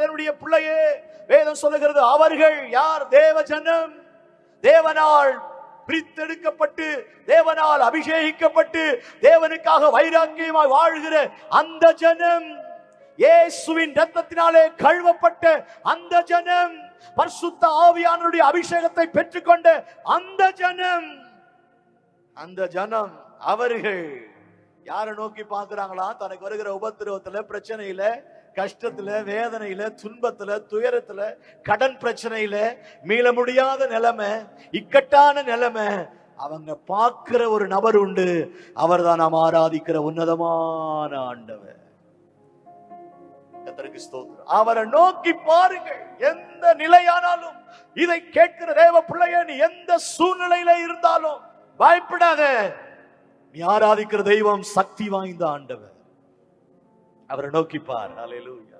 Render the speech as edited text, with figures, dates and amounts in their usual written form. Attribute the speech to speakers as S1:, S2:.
S1: தேவனுடைய பிள்ளையே, வேதம் சொல்லுகிறது அவர்கள் யார்? தேவ ஜனம், தேவனால் பிரித்தெடுக்கப்பட்டு, தேவனால் அபிஷேகிக்கப்பட்டு, தேவனுக்காக வைராக்கியமாய் வாழ்கிற அந்த ஜனம், இயேசுவின் இரத்தத்தினாலே கழுவப்பட்ட அந்த ஜனம், பரிசுத்த ஆவியானவருடைய அபிஷேகத்தை பெற்றுக்கொண்ட அந்த ஜனம், அந்த ஜனம் அவர்கள் யாரை நோக்கி பார்க்கிறாங்களா? தனக்கு வருகிற உபத்திரவத்துல, பிரச்சனையில, கஷ்டத்துல, வேதனையில, துன்பத்துல, துயரத்துல, கடன் பிரச்சனையில, மீள முடியாத நிலைமை, இக்கட்டான நிலைமை, அவங்க பார்க்கிற ஒரு நபர் உண்டு. அவர் தான் நாம் ஆராதிக்கிற உன்னதமான ஆண்டவர். அவரை நோக்கி பாருங்கள். எந்த நிலையானாலும், இதை கேட்கிற தேவ பிள்ளையே, நீ எந்த சூழ்நிலையில இருந்தாலும் பயப்படாத. நீ ஆராதிக்கிற தெய்வம் சக்தி வாய்ந்த ஆண்டவர். அவரை நோக்கி பார். அல்லேலூயா.